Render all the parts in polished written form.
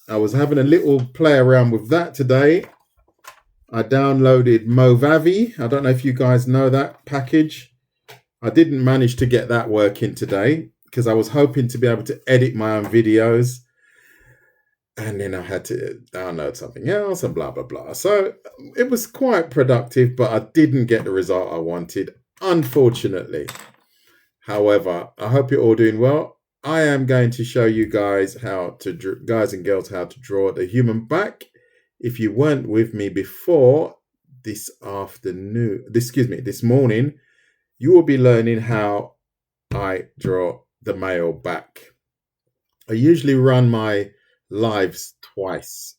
I was having a little play around with that today. I downloaded Movavi. I don't know if you guys know that package. I didn't manage to get that working today because I was hoping to be able to edit my own videos, and then I had to download something else and blah blah blah. So it was quite productive, but I didn't get the result I wanted, unfortunately. However, I hope you're all doing well. I am going to show you guys guys and girls, how to draw the human back. If you weren't with me before this morning, you will be learning how I draw the male back. I usually run my lives twice.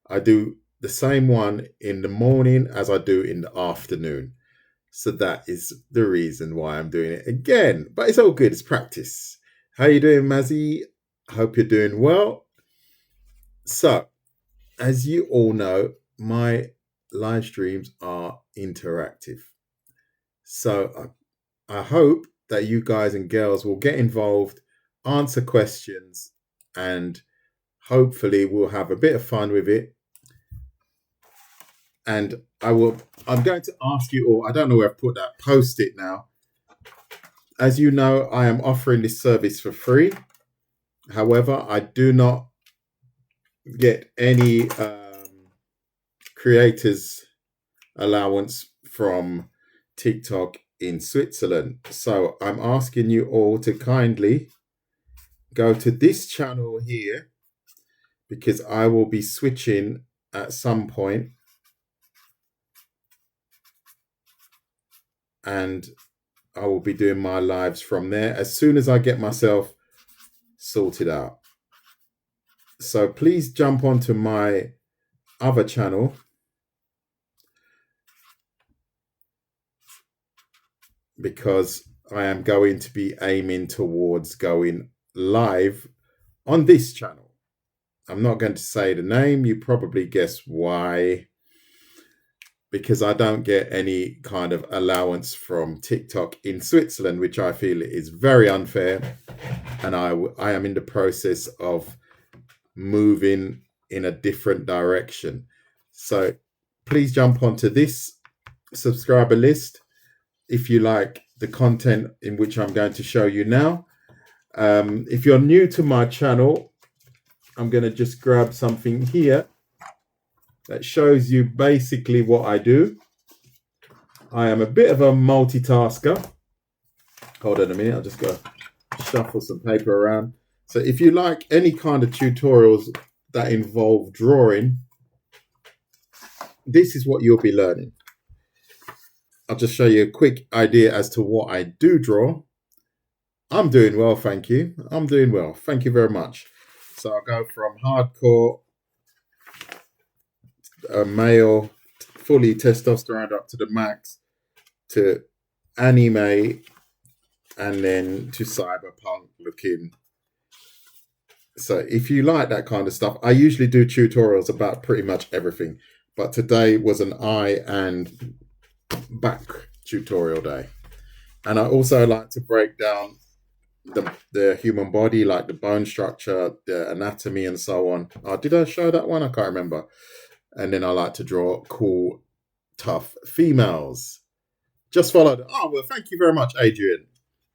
I do the same one in the morning as I do in the afternoon. So that is the reason why I'm doing it again. But it's all good. It's practice. How you doing, Mazzy? Hope you're doing well. So, as you all know, my live streams are interactive. So I hope that you guys and girls will get involved, answer questions, and hopefully we'll have a bit of fun with it. And I'm going to ask you all, I don't know where I've put that, post-it now. As you know, I am offering this service for free. However, I do not get any creators allowance from TikTok in Switzerland. So I'm asking you all to kindly go to this channel here, because I will be switching at some point, and I will be doing my lives from there as soon as I get myself sorted out. So please jump onto my other channel, because I am going to be aiming towards going live on this channel. I'm not going to say the name. You probably guess why. Because I don't get any kind of allowance from TikTok in Switzerland, which I feel is very unfair. And I am in the process of moving in a different direction. So please jump onto this subscriber list if you like the content in which I'm going to show you now. If you're new to my channel, I'm going to just grab something here that shows you basically what I do. I am a bit of a multitasker. Hold on a minute, I'll just go shuffle some paper around. So if you like any kind of tutorials that involve drawing, this is what you'll be learning. I'll just show you a quick idea as to what I do draw. I'm doing well, thank you. I'm doing well. Thank you very much. So I'll go from hardcore, male, fully testosterone up to the max, to anime, and then to cyberpunk looking. So if you like that kind of stuff, I usually do tutorials about pretty much everything. But today was an eye and back tutorial day. And I also like to break down the human body, like the bone structure, the anatomy, and so on. Did I show that one? I can't remember. And then I like to draw cool, tough females. Just follow the... Oh, well, thank you very much, Adrian.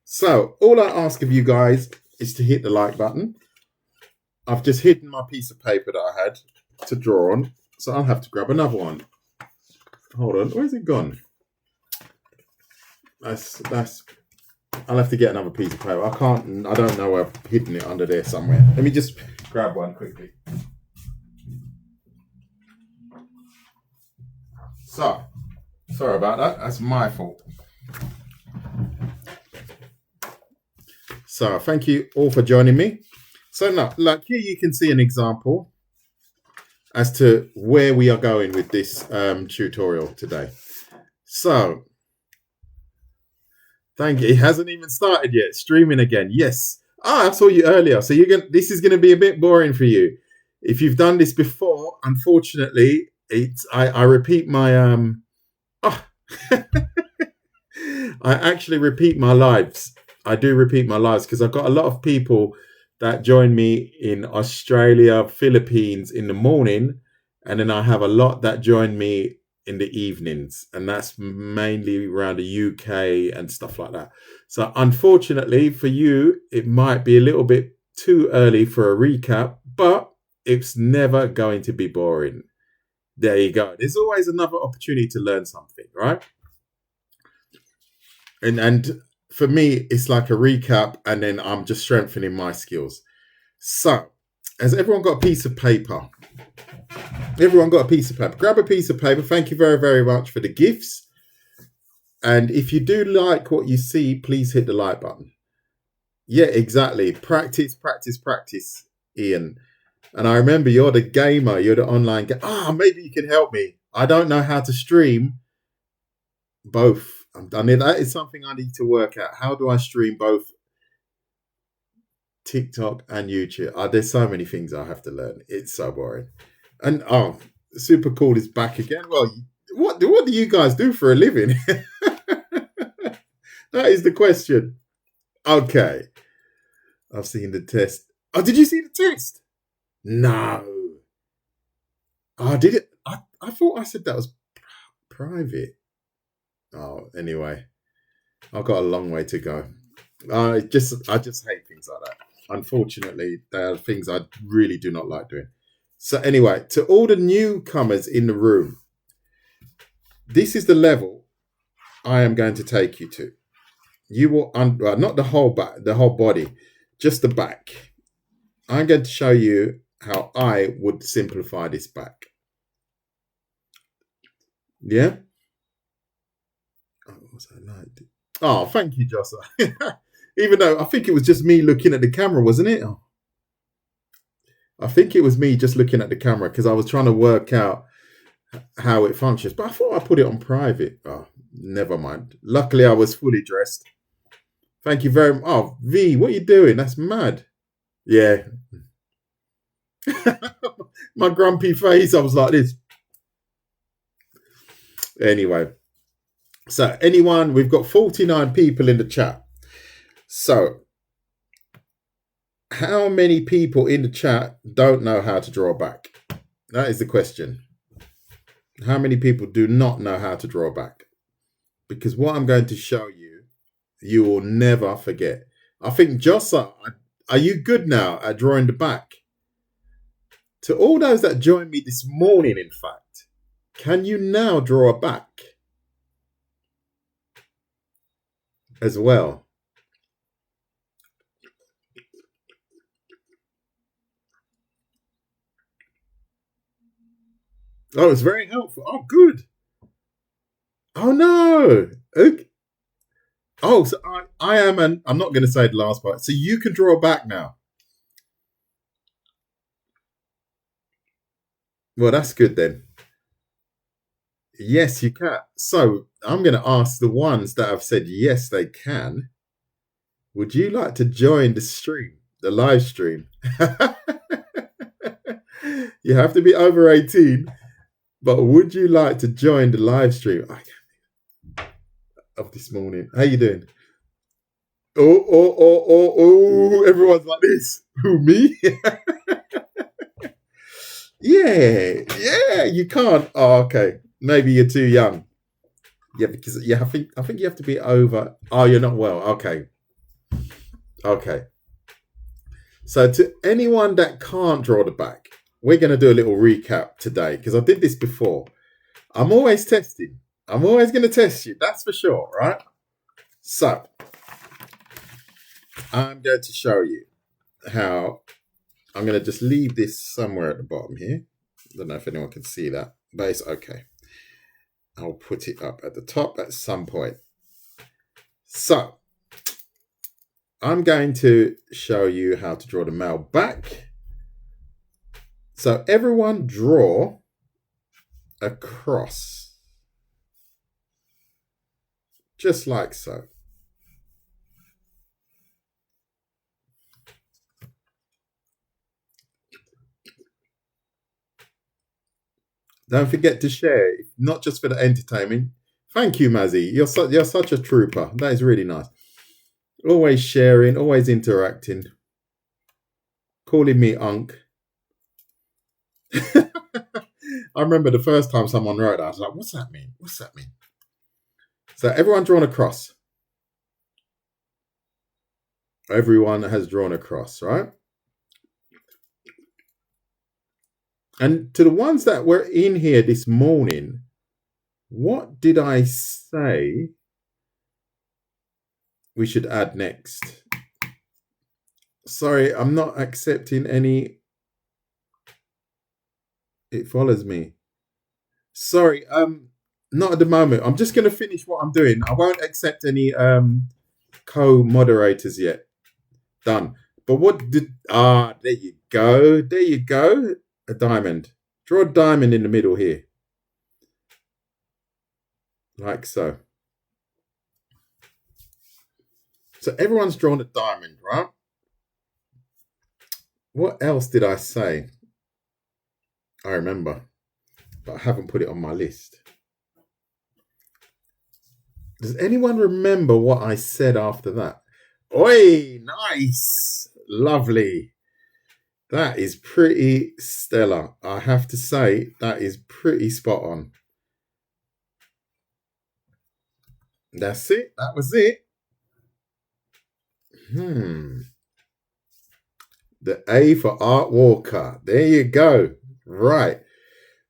So all I ask of you guys is to hit the like button. I've just hidden my piece of paper that I had to draw on, so I'll have to grab another one. Hold on, where's it gone? That's. I'll have to get another piece of paper. I don't know where I've hidden it under there somewhere. Let me just grab one quickly. So, sorry about that. That's my fault. So, thank you all for joining me. So now, like here, you can see an example as to where we are going with this tutorial today. So, thank you. It hasn't even started yet. Streaming again. Yes. I saw you earlier. So this is going to be a bit boring for you. If you've done this before, unfortunately, I repeat my I actually repeat my lives. I do repeat my lives because I've got a lot of people that join me in Australia, Philippines in the morning, and then I have a lot that join me in the evenings, and that's mainly around the UK and stuff like that. So, unfortunately for you, it might be a little bit too early for a recap, but it's never going to be boring. There you go. There's always another opportunity to learn something, right? And for me, it's like a recap, and then I'm just strengthening my skills. So, has everyone got a piece of paper? Everyone got a piece of paper. Grab a piece of paper. Thank you very, very much for the gifts. And if you do like what you see, please hit the like button. Yeah, exactly. Practice, practice, practice, Ian. And I remember you're the gamer. You're the online gamer. Maybe you can help me. I don't know how to stream both. I mean, that is something I need to work out. How do I stream both TikTok and YouTube? There's so many things I have to learn. It's so boring. And Super Cool is back again. Well, what do you guys do for a living? That is the question. Okay. I've seen the test. Oh, did you see the test? No. Oh, did it? I thought I said that was private. Oh, anyway. I've got a long way to go. I just hate things like that. Unfortunately, there are things I really do not like doing. So anyway, to all the newcomers in the room, this is the level I am going to take you to. You will not the whole back, the whole body, just the back. I'm going to show you how I would simplify this back. Yeah. Oh, what was I like? Oh, thank you, Jossa. Even though I think it was just me looking at the camera, wasn't it? Oh. I think it was me just looking at the camera because I was trying to work out how it functions. But I thought I put it on private. Oh, never mind. Luckily, I was fully dressed. Thank you very much. Oh, V, what are you doing? That's mad. Yeah. My grumpy face, I was like this. Anyway. So, anyone, we've got 49 people in the chat. So, how many people in the chat don't know how to draw back? That is the question. How many people do not know how to draw back? Because what I'm going to show you, you will never forget. I think, Jossa, are you good now at drawing the back? To all those that joined me this morning, in fact, can you now draw a back as well? Oh, it's very helpful. Oh, good. Oh, no. Okay. Oh, so I am I'm not going to say the last part. So you can draw back now. Well, that's good then. Yes, you can. So I'm going to ask the ones that have said yes, they can. Would you like to join the stream, the live stream? You have to be over 18. But would you like to join the live stream of this morning? How you doing? Oh, everyone's like this. Who, me? Yeah, you can't. Oh, okay. Maybe you're too young. Yeah, because I think you have to be over. Oh, you're not well. Okay. So to anyone that can't draw the back, we're going to do a little recap today because I did this before. I'm always testing. I'm always going to test you. That's for sure, right? So I'm going to show you how. I'm going to just leave this somewhere at the bottom here. I don't know if anyone can see that, but it's okay. I'll put it up at the top at some point. So I'm going to show you how to draw the male back. So everyone draw a cross. Just like so. Don't forget to share, not just for the entertainment. Thank you, Mazzy. You're such a trooper. That is really nice. Always sharing, always interacting. calling me Unc. I remember the first time someone wrote that, I was like, what's that mean? What's that mean? So everyone drawn a cross. Everyone has drawn a cross, right? And to the ones that were in here this morning, what did I say we should add next? Sorry, I'm not accepting any. It follows me. Sorry, not at the moment. I'm just gonna finish what I'm doing. I won't accept any co-moderators yet. Done. But what did there you go. There you go. A diamond. Draw a diamond in the middle here. Like so. So everyone's drawn a diamond, right? What else did I say? I remember, but I haven't put it on my list. Does anyone remember what I said after that? Oi, nice. Lovely. That is pretty stellar. I have to say, that is pretty spot on. That's it. That was it. The A for Artwalker. There you go. Right.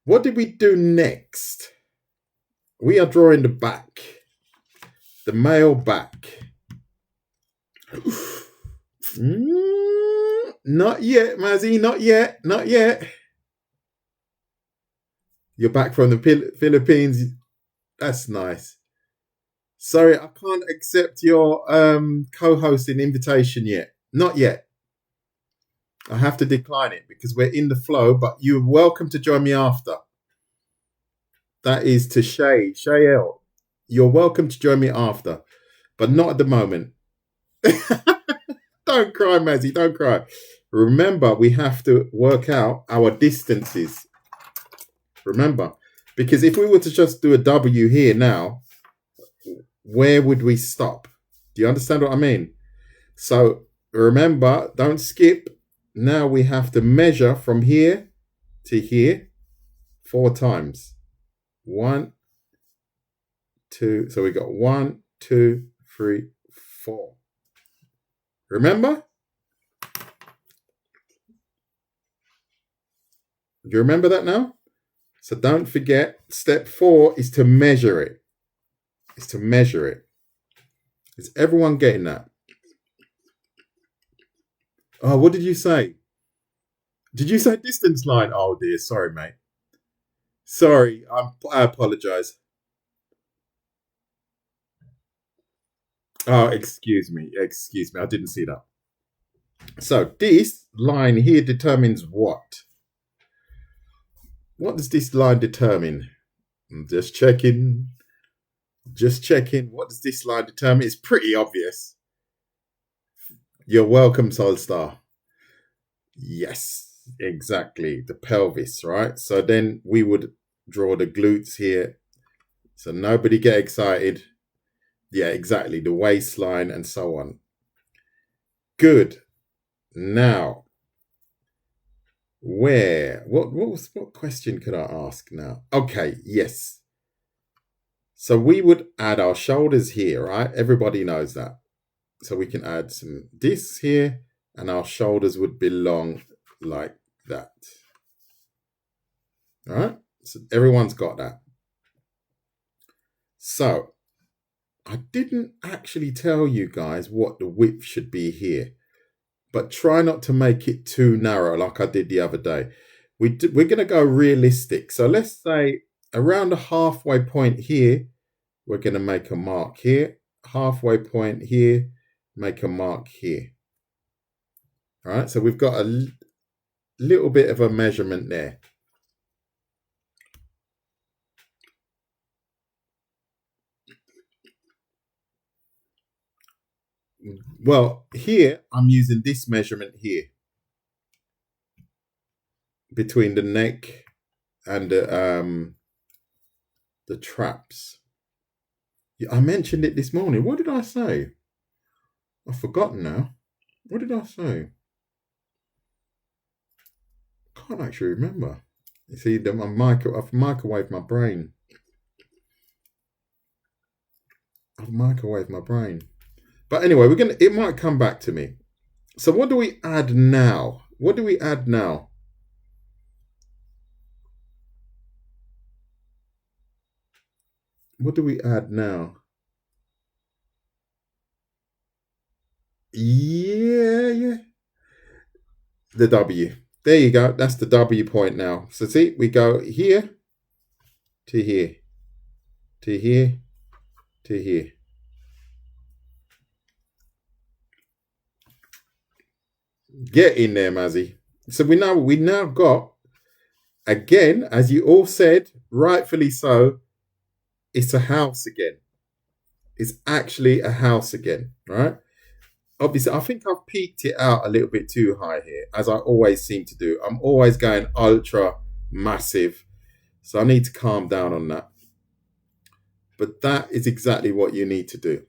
What did we do next? We are drawing the back. The male back. Not yet, Mazzy. Not yet. Not yet. You're back from the Philippines. That's nice. Sorry, I can't accept your co-hosting invitation yet. Not yet. I have to decline it because we're in the flow, but you're welcome to join me after. That is to Shayel. You're welcome to join me after, but not at the moment. Don't cry, Mazzy. Don't cry. Remember, we have to work out our distances. Remember, because if we were to just do a W here now, where would we stop? Do you understand what I mean? So remember, don't skip. Now we have to measure from here to here 4 times. 1, 2. So we got 1, 2, 3, 4. Remember? Do you remember that now? So don't forget, step 4 is to measure it. It's to measure it. Is everyone getting that? Oh, what did you say? Did you say distance line? Oh dear, sorry, mate. Sorry, I apologize. Oh, excuse me. Excuse me. I didn't see that. So this line here determines what? What does this line determine? I'm just checking. Just checking. What does this line determine? It's pretty obvious. You're welcome, Solstar. Yes, exactly. The pelvis, right? So then we would draw the glutes here. So nobody get excited. Yeah, exactly. The waistline and so on. Good. Now, what question could I ask now? Okay, yes. So we would add our shoulders here, right? Everybody knows that. So we can add some discs here, and our shoulders would belong like that. All right? So everyone's got that. So I didn't actually tell you guys what the width should be here, but try not to make it too narrow like I did the other day. We're going to go realistic. So let's say around the halfway point here, we're going to make a mark here. Halfway point here, make a mark here. All right, so we've got a little bit of a measurement there. Well, here I'm using this measurement here between the neck and the traps. I mentioned it this morning. What did I say? I've forgotten now. What did I say? can't actually remember. You see, I've microwaved my brain. I've microwaved my brain. But anyway, it might come back to me. So what do we add now? What do we add now? What do we add now? Yeah. The W. There you go. That's the W point now. So see, we go here to here to here to here. Get in there, Mazzy. So we now got, again, as you all said, rightfully so, it's a house again. It's actually a house again, right? Obviously, I think I've peaked it out a little bit too high here, as I always seem to do. I'm always going ultra massive. So I need to calm down on that. But that is exactly what you need to do.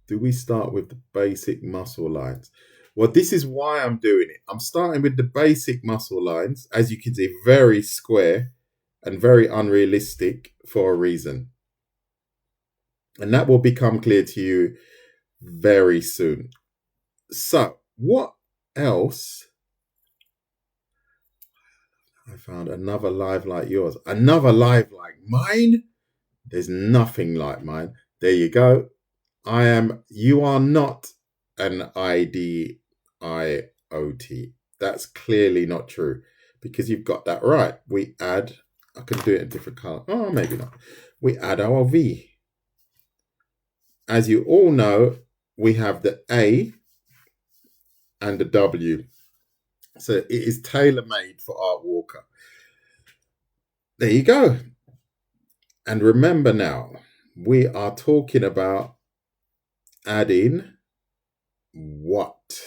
Do we start with the basic muscle lines? Well, this is why I'm doing it. I'm starting with the basic muscle lines, as you can see, very square and very unrealistic for a reason. And that will become clear to you very soon. So, what else? I found another live like yours. Another live like mine? There's nothing like mine. There you go. You are not an IDIOT. That's clearly not true because you've got that right. I can do it in a different color. Oh, maybe not. We add our V. As you all know, we have the A and the W. So it is tailor-made for Artwalker. There you go. And remember now, we are talking about adding what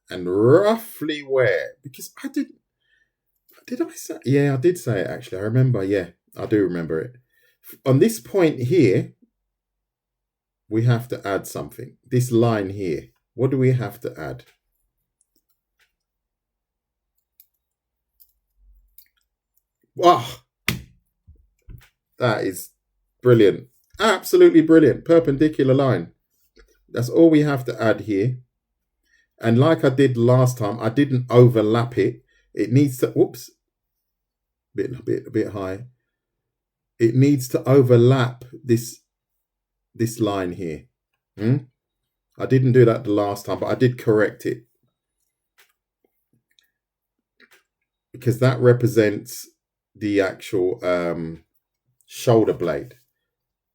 and roughly where, because did I say, yeah, I did say it actually. I remember. Yeah, I do remember it. On this point here, we have to add something. This line here, what do we have to add? Wow, that is brilliant. Absolutely brilliant. Perpendicular line. That's all we have to add here. And like I did last time, I didn't overlap it. It needs to, whoops, a bit high. It needs to overlap this line here. I didn't do that the last time, but I did correct it. Because that represents the actual shoulder blade.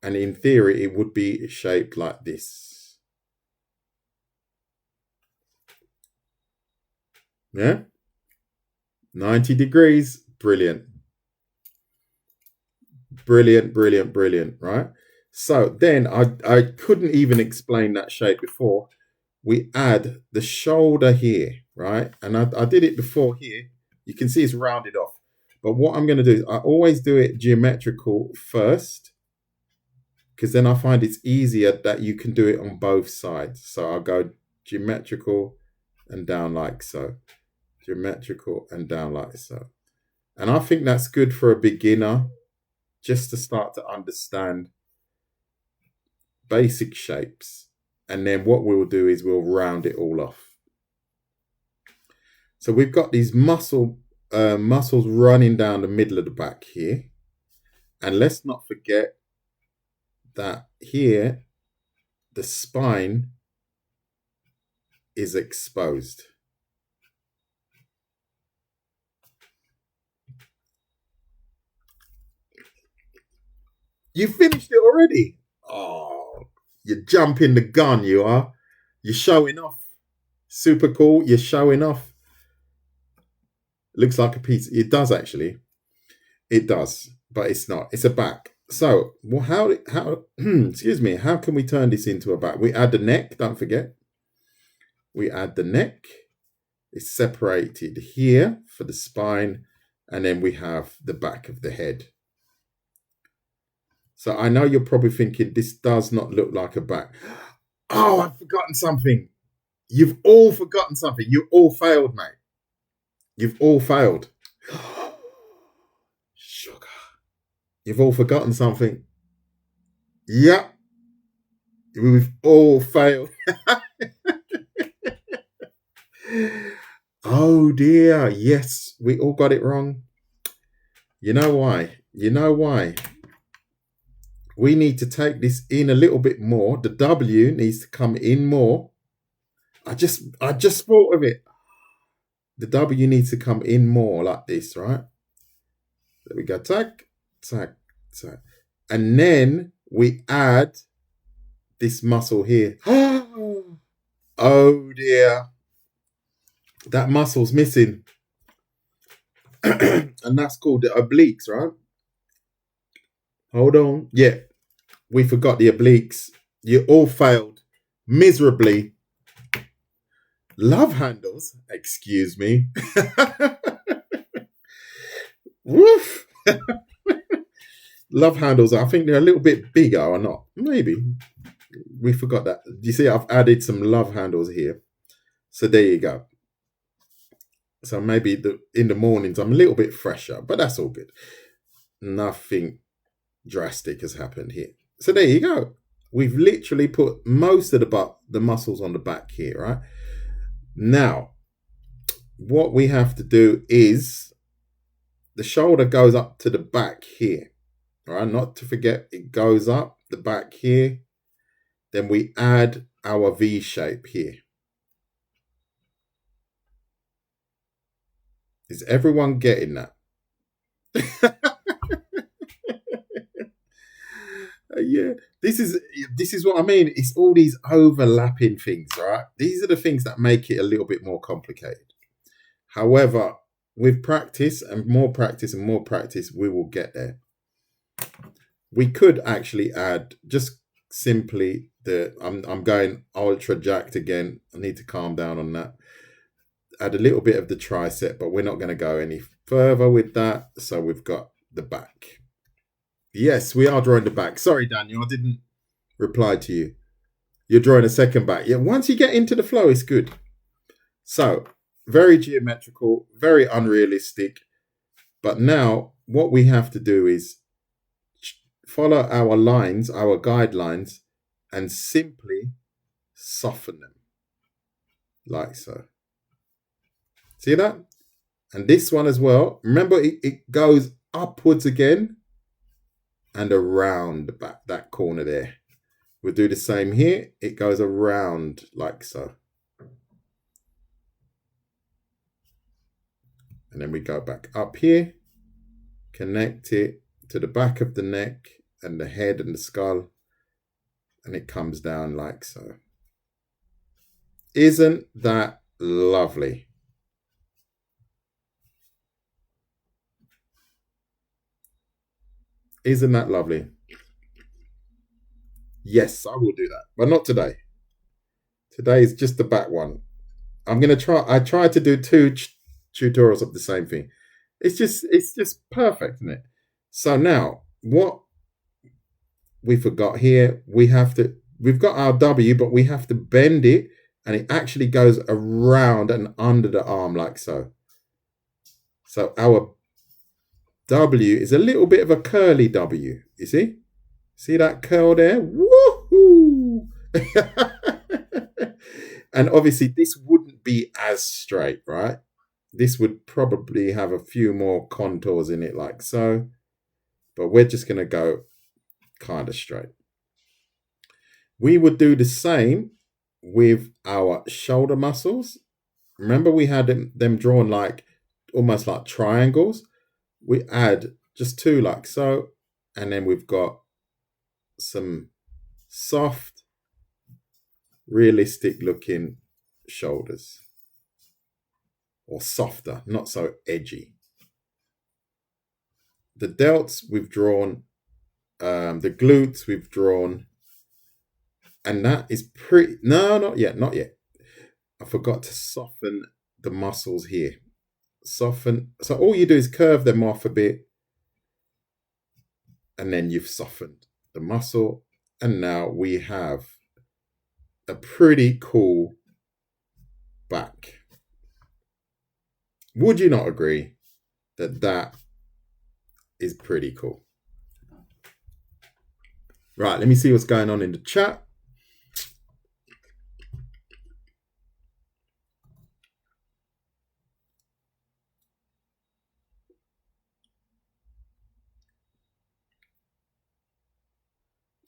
And in theory, it would be shaped like this. Yeah? 90 degrees. Brilliant. Brilliant, brilliant, brilliant, right? So then I couldn't even explain that shape before. We add the shoulder here, right? And I did it before here. You can see it's rounded off. But what I'm going to do is I always do it geometrical first, because then I find it's easier that you can do it on both sides. So I'll go geometrical and down like so. Geometrical and down like so. And I think that's good for a beginner, just to start to understand basic shapes. And then what we'll do is we'll round it all off. So we've got these muscles running down the middle of the back here. And let's not forget that here, the spine is exposed. You finished it already? Oh, you're jumping the gun, you are. You're showing off. Super cool. You're showing off. Looks like a piece. It does actually. It does, but it's not. It's a back. So, well, how excuse me, how can we turn this into a back? We add the neck, don't forget. We add the neck. It's separated here for the spine, and then we have the back of the head. So I know you're probably thinking this does not look like a back. Oh, I've forgotten something. You've all forgotten something. You all failed, mate. You've all failed. Sugar. You've all forgotten something. Yep. We've all failed. Oh dear. Yes, we all got it wrong. You know why? You know why? We need to take this in a little bit more. The W needs to come in more. I just thought of it. The W needs to come in more like this, right? There we go. Tack, tack, tack. And then we add this muscle here. Oh dear. That muscle's missing. And that's called the obliques, right? Hold on. Yeah, we forgot the obliques. You all failed miserably. Love handles, excuse me. Woof. Love handles, I think they're a little bit bigger or not. Maybe. We forgot that. You see, I've added some love handles here. So there you go. So maybe in the mornings I'm a little bit fresher, but that's all good. Nothing drastic has happened here. So there you go. We've literally put most of the muscles on the back here, right? Now, what we have to do is the shoulder goes up to the back here, right? Not to forget, it goes up the back here. Then we add our V shape here. Is everyone getting that? Yeah, this is what I mean. It's all these overlapping things, right? These are the things that make it a little bit more complicated. However, with practice and more practice and more practice, we will get there. We could actually add just simply I'm going ultra jacked again. I need to calm down on that. Add a little bit of the tricep, but we're not going to go any further with that. So we've got the back. Yes, we are drawing the back. Sorry, Daniel, I didn't reply to you. You're drawing a second back. Yeah, once you get into the flow, it's good. So, very geometrical, very unrealistic. But now, what we have to do is follow our lines, our guidelines, and simply soften them. Like so. See that? And this one as well. Remember, it goes upwards again and around the back, that corner there. We'll do the same here. It goes around like so. And then we go back up here, connect it to the back of the neck and the head and the skull, and it comes down like so. Isn't that lovely? Isn't that lovely? Yes, I will do that, but not today. Today is just the back one. I'm gonna try. I tried to do two tutorials of the same thing. It's just perfect, isn't it? So now what we forgot here, we've got our W, but we have to bend it, and it actually goes around and under the arm like so. So our W is a little bit of a curly W. You see? See that curl there? Woohoo! And obviously this wouldn't be as straight, right? This would probably have a few more contours in it like so. But we're just going to go kind of straight. We would do the same with our shoulder muscles. Remember we had them drawn like almost like triangles. We add just two like so. And then we've got some soft, realistic looking shoulders. Or softer, not so edgy. The delts we've drawn, the glutes we've drawn, and that is pretty. No, not yet, not yet. I forgot to soften the muscles here. Soften. So all you do is curve them off a bit, and then you've softened the muscle, and now we have a pretty cool Would you not agree that that is pretty cool? Right, let me see what's going on in the chat.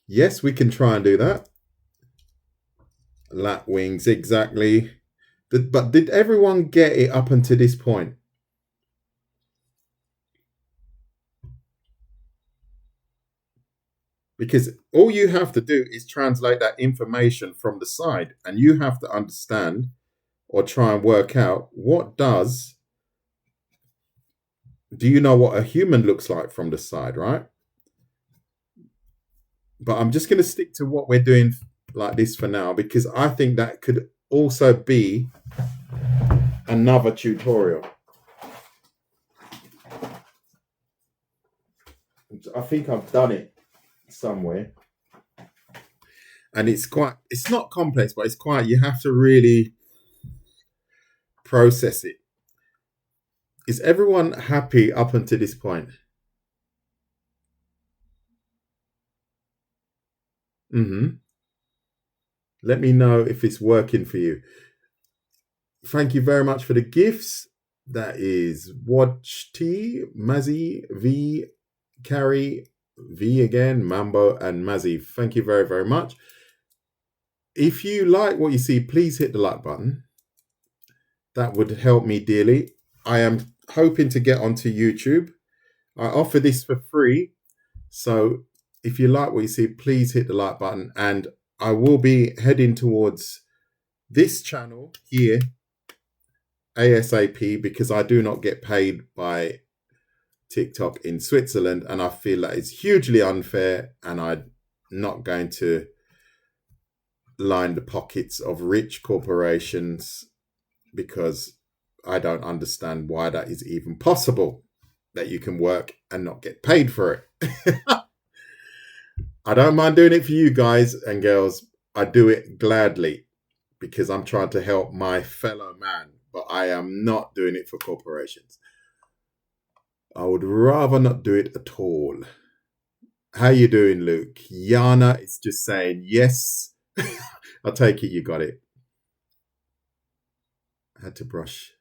Yes, we can try and do that. Lat wings, exactly. But did everyone get it up until this point? Because all you have to do is translate that information from the side, and you have to understand or try and work out do you know what a human looks like from the side, right? But I'm just going to stick to what we're doing like this for now, because I think that could also be another tutorial. I think I've done it somewhere. And it's not complex, but you have to really process it. Is everyone happy up until this point? Let me know if it's working for you. Thank you very much for the gifts. That is Watch T, Mazzy, V, Carrie, V again, Mambo, and Mazzy. Thank you very, very much. If you like what you see, please hit the like button. That would help me dearly. I am hoping to get onto YouTube. I offer this for free. So if you like what you see, please hit the like button. And I will be heading towards this channel here ASAP, because I do not get paid by TikTok in Switzerland, and I feel that it's hugely unfair, and I'm not going to line the pockets of rich corporations, because I don't understand why that is even possible, that you can work and not get paid for it. I don't mind doing it for you guys and girls. I do it gladly because I'm trying to help my fellow man, but I am not doing it for corporations. I would rather not do it at all. How you doing, Luke? Yana is just saying yes. I'll take it you got it. I had to brush.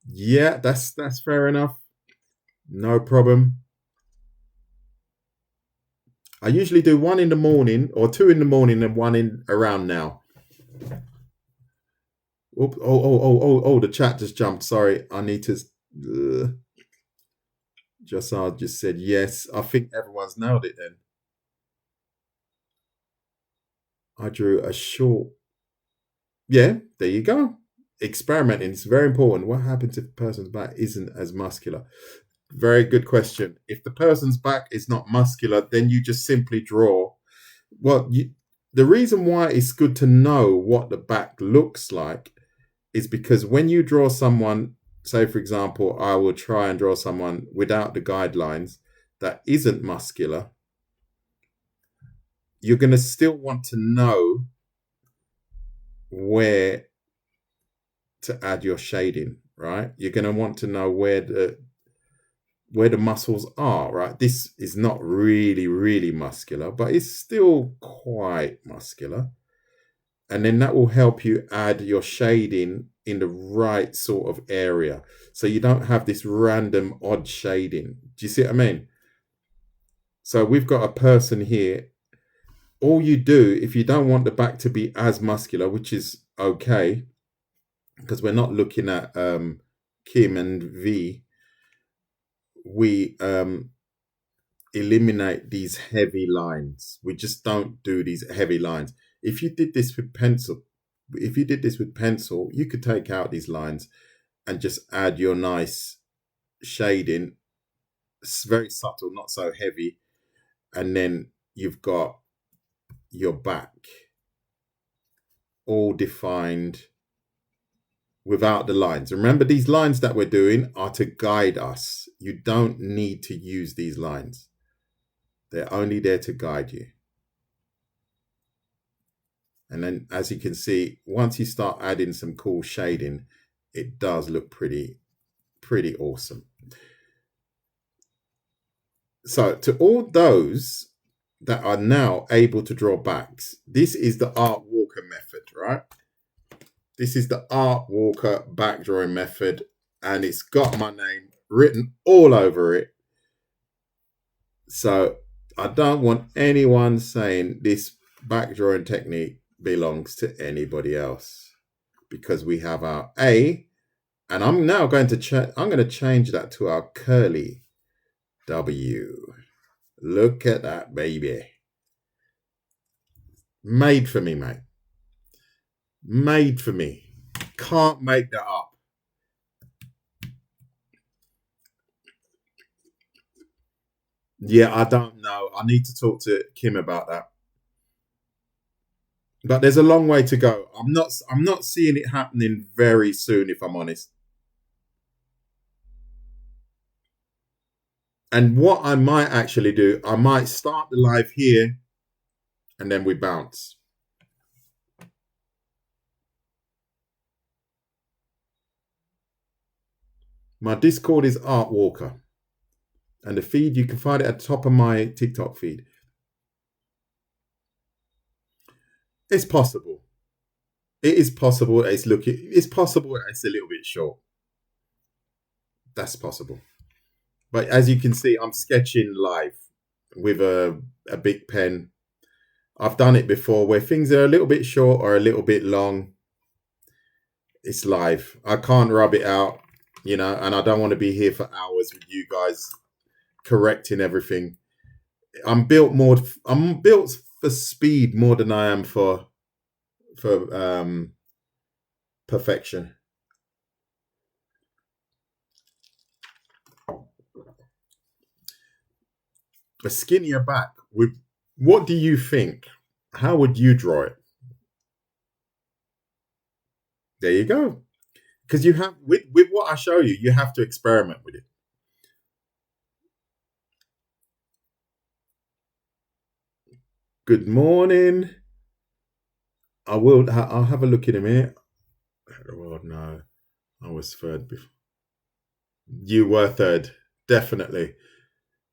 Yeah, that's fair enough. No problem. I usually do one in the morning or two in the morning and one in around now. Oh, the chat just jumped. Sorry, I need to. Jassar just said yes. I think everyone's nailed it then. I drew a short. Yeah, there you go. Experimenting is very important. What happens if the person's back isn't as muscular? Very good question. If the person's back is not muscular, then you just simply draw. The reason why it's good to know what the back looks like is because when you draw someone, say for example, I will try and draw someone without the guidelines that isn't muscular, you're going to still want to know where to add your shading, right? You're going to want to know where the muscles are, right? This is not really muscular, but it's still quite muscular. And then that will help you add your shading in the right sort of area, so you don't have this random odd shading. Do you see what I mean? So we've got a person here. All you do, if you don't want the back to be as muscular, which is okay, because we're not looking at Kim and V, we eliminate these heavy lines. We just don't do these heavy lines. If you did this with pencil, you could take out these lines and just add your nice shading. It's very subtle, not so heavy. And then you've got your back all defined without the lines. Remember, these lines that we're doing are to guide us. You don't need to use these lines. They're only there to guide you. And then, as you can see, once you start adding some cool shading, it does look pretty pretty awesome. So to all those that are now able to draw backs, this is the Artwalker method, right? This is the Artwalker back drawing method, and it's got my name written all over it. So I don't want anyone saying this back drawing technique belongs to anybody else, because we have our A, and I'm now going to I'm going to change that to our curly W. Look at that, baby. Made for me, mate. Made for me. Can't make that up. Yeah, I don't know. I need to talk to Kim about that. But there's a long way to go. I'm not seeing it happening very soon, if I'm honest. And what I might actually do, I might start the live here and then we bounce. My Discord is Artwalker. And the feed, you can find it at the top of my TikTok feed. It's possible. It is possible. It's possible it's a little bit short. That's possible. But as you can see, I'm sketching live with a big pen. I've done it before where things are a little bit short or a little bit long. It's live. I can't rub it out, and I don't want to be here for hours with you guys correcting everything. I'm built for speed more than I am for perfection. A skinnier back. What do you think? How would you draw it? There you go. Because you have with what I show you, you have to experiment with it. Good morning. I'll have a look in a minute. Oh no, I was third before. You were third, definitely.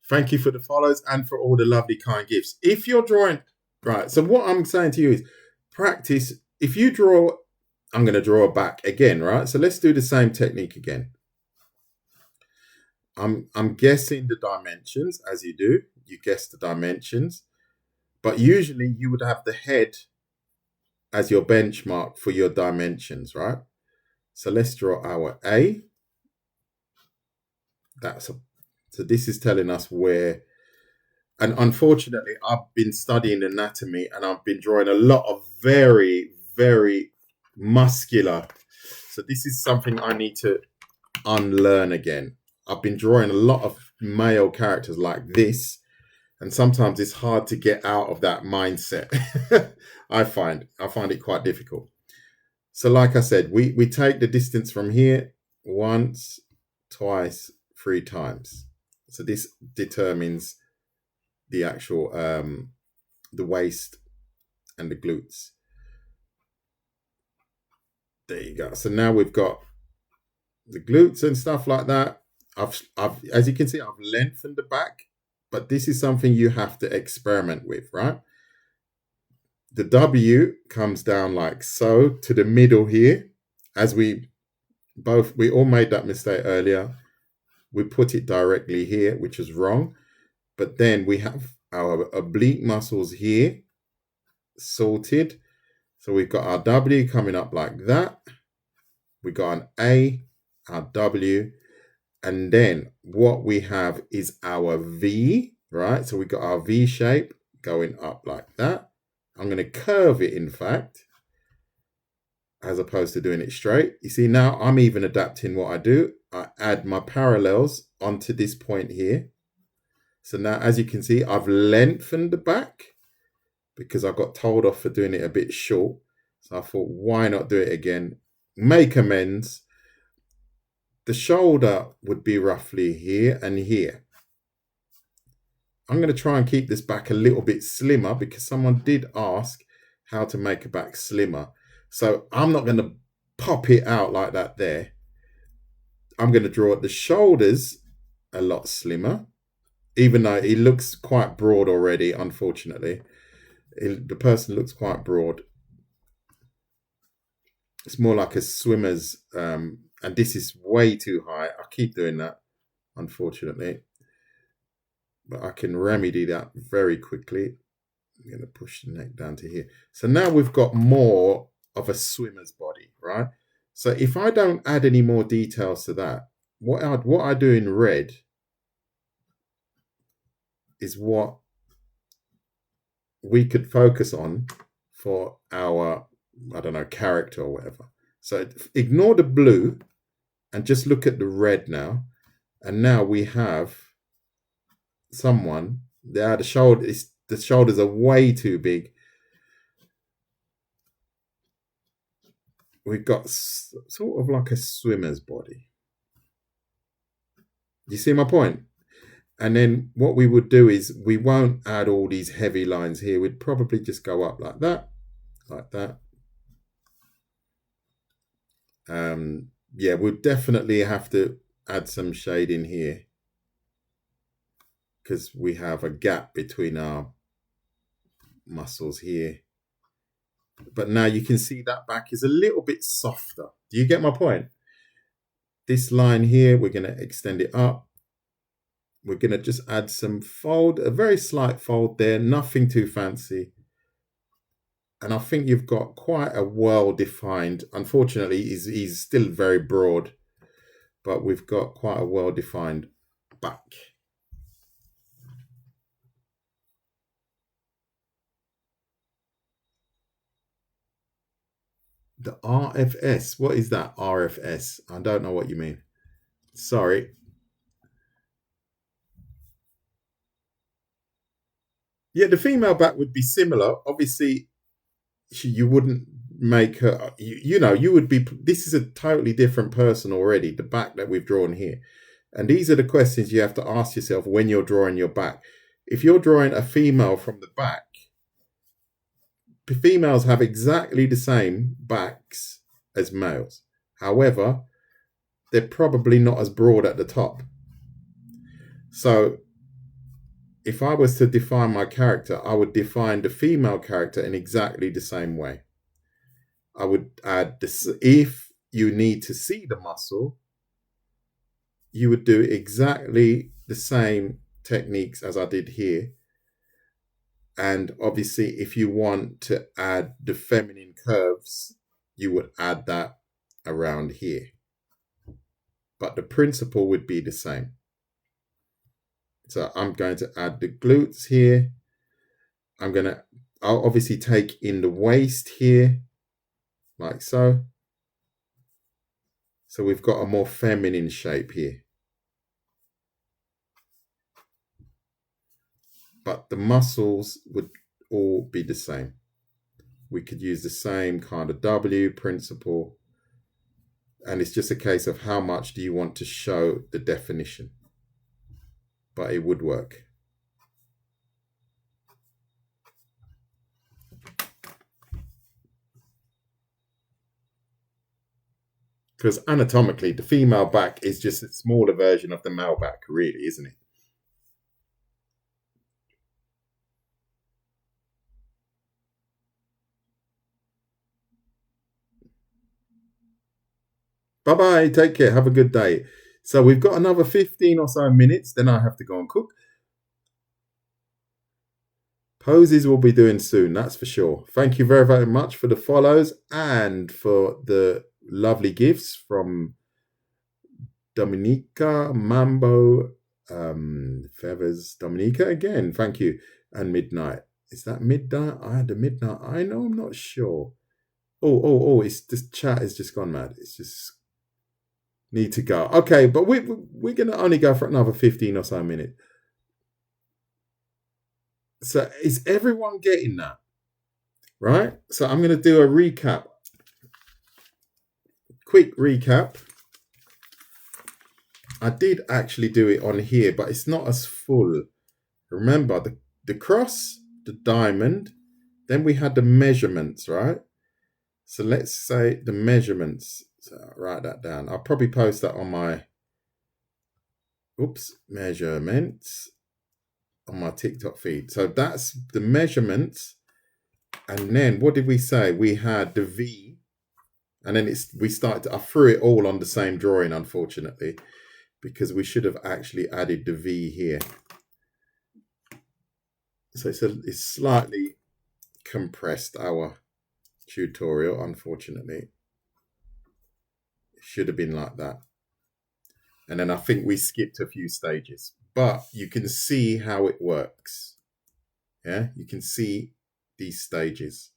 Thank you for the follows and for all the lovely kind gifts. If you're drawing, right, so what I'm saying to you is practice. If you draw, I'm going to draw a back again, right? So let's do the same technique again. I'm guessing the dimensions as you do. You guess the dimensions. But usually you would have the head as your benchmark for your dimensions, right? So let's draw our A. So this is telling us where, and unfortunately, I've been studying anatomy and I've been drawing a lot of very, very muscular. So this is something I need to unlearn again. I've been drawing a lot of male characters like this, and sometimes it's hard to get out of that mindset. I find it quite difficult. So like I said, we take the distance from here once, twice, 3 times. So this determines the actual the waist and the glutes. There you go. So now we've got the glutes and stuff like that. I've as you can see, I've lengthened the back, but this is something you have to experiment with, right? The W comes down like so to the middle here. As we all made that mistake earlier. We put it directly here, which is wrong. But then we have our oblique muscles here sorted. So we've got our W coming up like that. We got an A, our W, and then what we have is our V, right? So we got our V shape going up like that. I'm going to curve it, in fact, as opposed to doing it straight. You see, now I'm even adapting what I do. I add my parallels onto this point here. So now, as you can see, I've lengthened the back because I got told off for doing it a bit short. So I thought, why not do it again? Make amends. The shoulder would be roughly here and here. I'm going to try and keep this back a little bit slimmer because someone did ask how to make a back slimmer. So I'm not going to pop it out like that there. I'm going to draw the shoulders a lot slimmer, even though he looks quite broad already, unfortunately. The person looks quite broad. It's more like a swimmer's, and this is way too high. I keep doing that, unfortunately. But I can remedy that very quickly. I'm going to push the neck down to here. So now we've got more of a swimmer's body, right? So if I don't add any more details to that, what I do in red is what we could focus on for our, I don't know, character or whatever. So ignore the blue and just look at the red now. And now we have someone there. The shoulders are way too big. We've got sort of like a swimmer's body. You see my point? And then what we would do is we won't add all these heavy lines here. We'd probably just go up like that, like that. Yeah, we'll definitely have to add some shade in here because we have a gap between our muscles here. But now you can see that back is a little bit softer. Do you get my point? This line here, we're going to extend it up. We're going to just add some fold, a very slight fold there, nothing too fancy. And I think you've got quite a well-defined, unfortunately, he's still very broad, but we've got quite a well-defined back. The RFS, what is that RFS? I don't know what you mean. Sorry. Yeah, the female back would be similar. Obviously, you wouldn't make her, you would be, this is a totally different person already, the back that we've drawn here. And these are the questions you have to ask yourself when you're drawing your back. If you're drawing a female from the back, females have exactly the same backs as males. However, they're probably not as broad at the top. So if I was to define my character, I would define the female character in exactly the same way. I would add this, if you need to see the muscle, you would do exactly the same techniques as I did here. And obviously, if you want to add the feminine curves, you would add that around here. But the principle would be the same. So I'm going to add the glutes here. I'll obviously take in the waist here, like so. So we've got a more feminine shape here. But the muscles would all be the same. We could use the same kind of W principle. And it's just a case of how much do you want to show the definition. But it would work. Because anatomically, the female back is just a smaller version of the male back, really, isn't it? Bye-bye. Take care. Have a good day. So we've got another 15 or so minutes. Then I have to go and cook. Poses we'll be doing soon. That's for sure. Thank you very, very much for the follows and for the lovely gifts from Dominica, Mambo, Feathers, Dominica again. Thank you. And Midnight. Is that Midnight? I had a Midnight. I know. I'm not sure. Oh, it's this chat has just gone mad. It's just need to go. Okay, but we're going to only go for another 15 or so minutes. So is everyone getting that? Right? So I'm going to do a recap. Quick recap. I did actually do it on here, but it's not as full. Remember, the cross, the diamond, then we had the measurements, right? So let's say the measurements. So I'll write that down. I'll probably post that on my measurements on my TikTok feed. So that's the measurements. And then what did we say? We had the V, and then I threw it all on the same drawing, unfortunately, because we should have actually added the V here. So it's slightly compressed, our tutorial, unfortunately. It should have been like that. And then I think we skipped a few stages, but you can see how it works. Yeah, you can see these stages.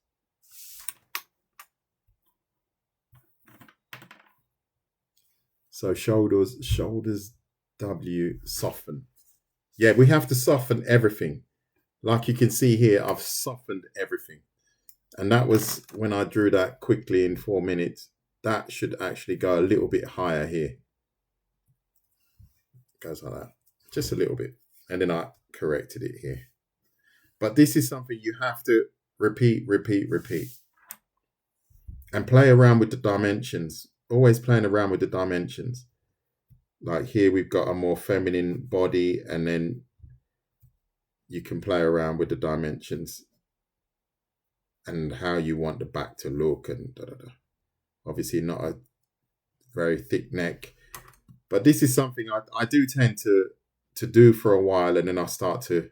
So shoulders, W, soften. Yeah, we have to soften everything. Like you can see here, I've softened everything. And that was when I drew that quickly in 4 minutes. That should actually go a little bit higher here. Goes like that, just a little bit. And then I corrected it here. But this is something you have to repeat. And play around with the dimensions. Always playing around with the dimensions. Like here we've got a more feminine body, and then you can play around with the dimensions and how you want the back to look and Obviously not a very thick neck. But this is something I do tend to do for a while, and then I start to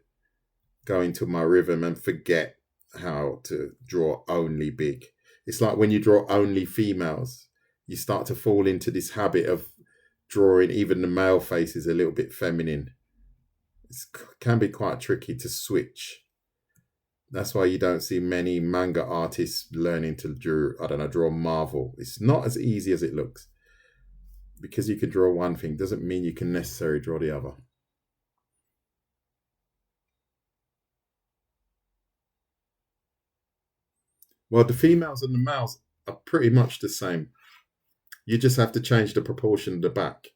go into my rhythm and forget how to draw only big. It's like when you draw only females, you start to fall into this habit of drawing even the male faces a little bit feminine. It can be quite tricky to switch. That's why you don't see many manga artists learning to draw Marvel. It's not as easy as it looks. Because you can draw one thing doesn't mean you can necessarily draw the other. Well, the females and the males are pretty much the same. You just have to change the proportion of the back.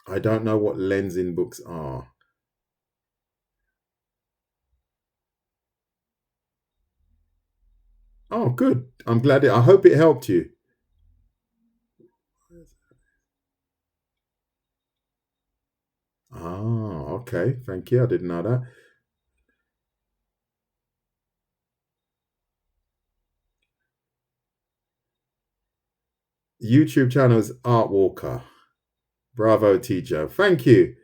I don't know what lensing books are. Oh, good. I'm glad I hope it helped you. Ah, okay. Thank you. I didn't know that. YouTube channel is Artwalker. Bravo, teacher. Thank you.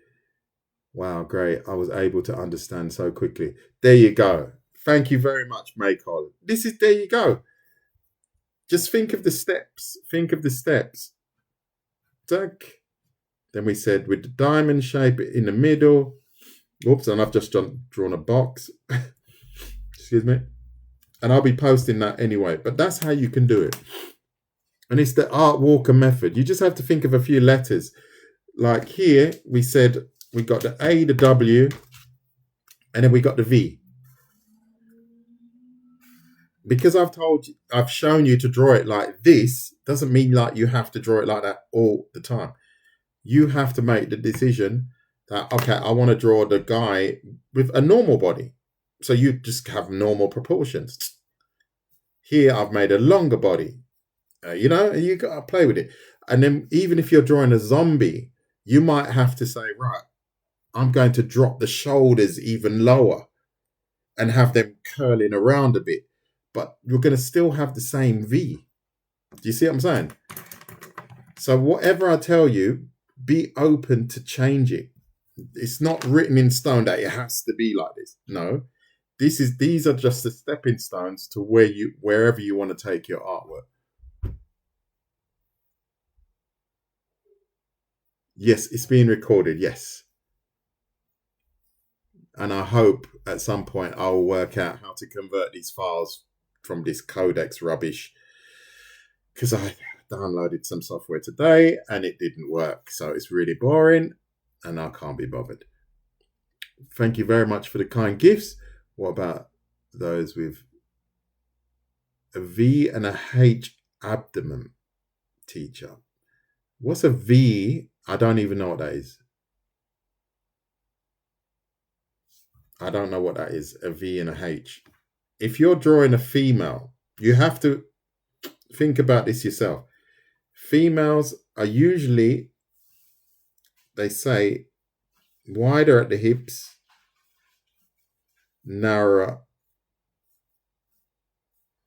Wow, great. I was able to understand so quickly. There you go. Thank you very much, Maycol. There you go. Just think of the steps. Think of the steps. Duck. Then we said with the diamond shape in the middle. Oops, and I've just drawn a box. Excuse me. And I'll be posting that anyway. But that's how you can do it. And it's the Artwalker method. You just have to think of a few letters. Like here, we said we got the A, the W, and then we got the V. Because I've shown you to draw it like this, doesn't mean like you have to draw it like that all the time. You have to make the decision that, okay, I want to draw the guy with a normal body. So you just have normal proportions. Here, I've made a longer body. You got to play with it. And then even if you're drawing a zombie, you might have to say, right, I'm going to drop the shoulders even lower and have them curling around a bit. But you're going to still have the same V. Do you see what I'm saying? So whatever I tell you, be open to change it. It's not written in stone that it has to be like this. No. These are just the stepping stones to wherever you want to take your artwork. Yes, it's being recorded, yes. And I hope at some point I'll work out how to convert these files from this codex rubbish, because I downloaded some software today and it didn't work. So it's really boring and I can't be bothered. Thank you very much for the kind gifts. What about those with a V and a H abdomen, teacher? What's a V? I don't even know what that is. I don't know what that is. A V and a H. if you're drawing a female, you have to think about this yourself. Females are usually, they say, wider at the hips, narrower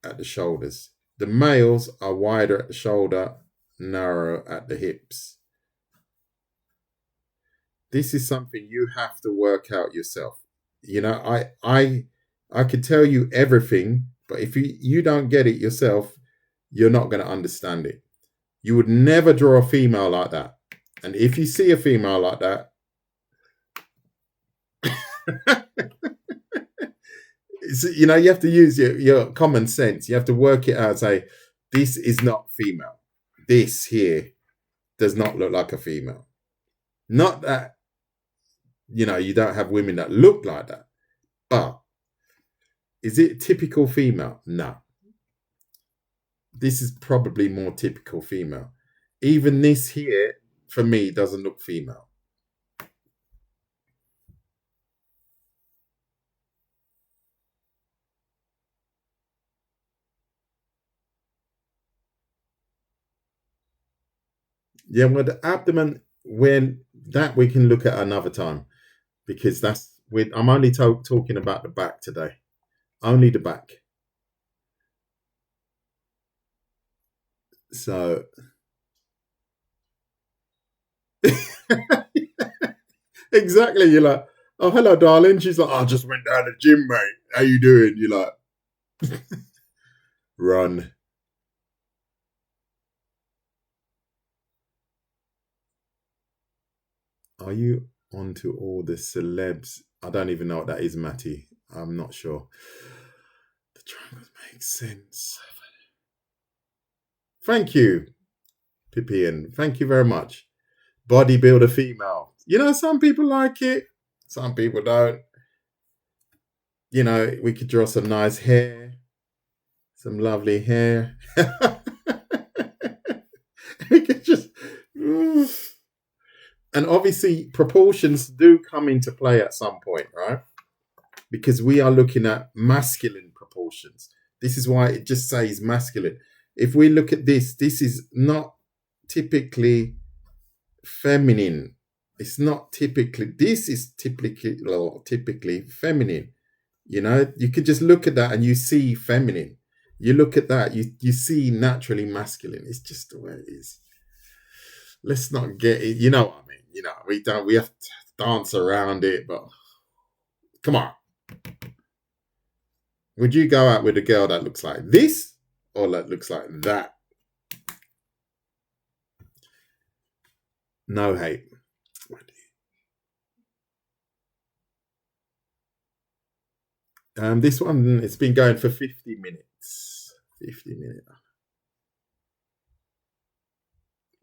at the shoulders. The males are wider at the shoulder, narrow at the hips. This is something you have to work out yourself. You know, I could tell you everything, but if you don't get it yourself, you're not going to understand it. You would never draw a female like that. And if you see a female like that, you know, you have to use your common sense. You have to work it out and say, this is not female. This here does not look like a female. Not that, you know, you don't have women that look like that. But is it typical female? No. This is probably more typical female. Even this here, for me, doesn't look female. Yeah, well, the abdomen, when that we can look at another time, because that's I'm only talking about the back today, only the back. So exactly, you're like, oh, hello, darling. She's like, oh, I just went down to the gym, mate. How you doing? You're like, run. Are you onto all the celebs? I don't even know what that is, Matty. I'm not sure. The triangles make sense. Thank you, Pipian. Thank you very much. Bodybuilder female. You know, some people like it, some people don't. You know, we could draw some nice hair, some lovely hair. We could just. And obviously, proportions do come into play at some point, right? Because we are looking at masculine proportions. This is why it just says masculine. If we look at this is not typically feminine. It's not typically. This is typically feminine. You know, you could just look at that and you see feminine. You look at that, you see naturally masculine. It's just the way it is. Let's not get it. You know what I mean? You know, we have to dance around it, but come on. Would you go out with a girl that looks like this or that looks like that? No hate. This one, it's been going for 50 minutes. 50 minutes.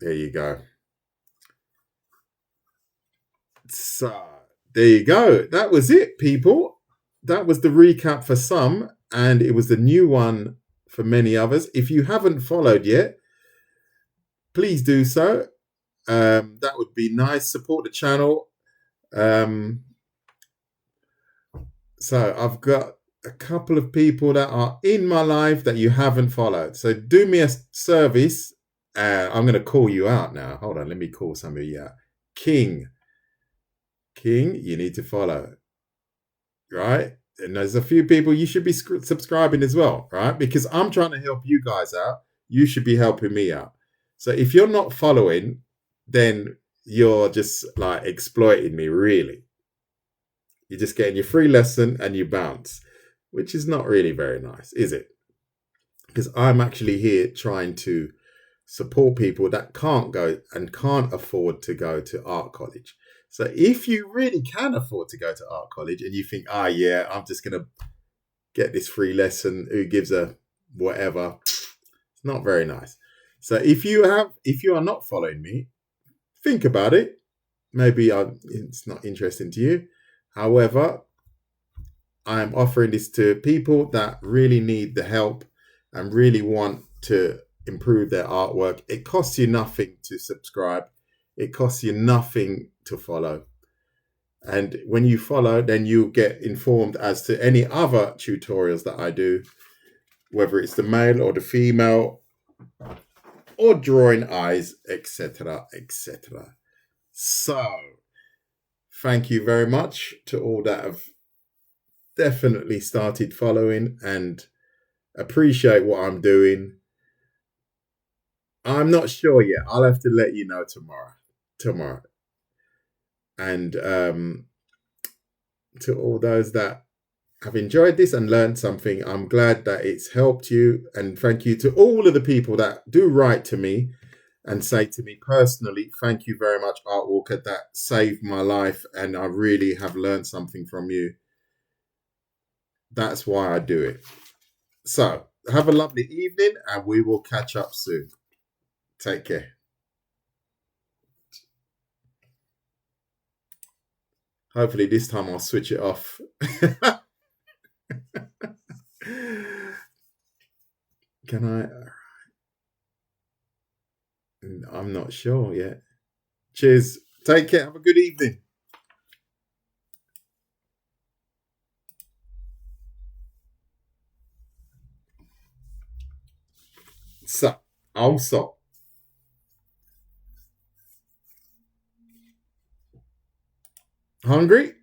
There you go. So, there you go. That was it, people. That was the recap for some, and it was the new one for many others. If you haven't followed yet, please do so. That would be nice. Support the channel. So I've got a couple of people that are in my life that you haven't followed. So do me a service. I'm going to call you out now. Hold on. Let me call some of you out. King, you need to follow. Right? And there's a few people you should be subscribing as well. Right? Because I'm trying to help you guys out. You should be helping me out. So if you're not following, then you're just like exploiting me, really. You're just getting your free lesson and you bounce, which is not really very nice, is it? Because I'm actually here trying to support people that can't go and can't afford to go to art college. So if you really can afford to go to art college and you think, yeah, I'm just going to get this free lesson, who gives a whatever, it's not very nice. So if you are not following me, think about it. Maybe it's not interesting to you. However, I'm offering this to people that really need the help and really want to improve their artwork. It costs you nothing to subscribe. It costs you nothing to follow. And when you follow, then you'll get informed as to any other tutorials that I do, whether it's the male or the female, or drawing eyes, etc., etc. So, thank you very much to all that have definitely started following and appreciate what I'm doing. I'm not sure yet. I'll have to let you know tomorrow. Tomorrow. And to all those that have enjoyed this and learned something, I'm glad that it's helped you. And thank you to all of the people that do write to me and say to me personally, thank you very much, Artwalker, that saved my life. And I really have learned something from you. That's why I do it. So have a lovely evening and we will catch up soon. Take care. Hopefully this time I'll switch it off. Can I? I'm not sure yet. Cheers. Take care. Have a good evening. So, also, hungry?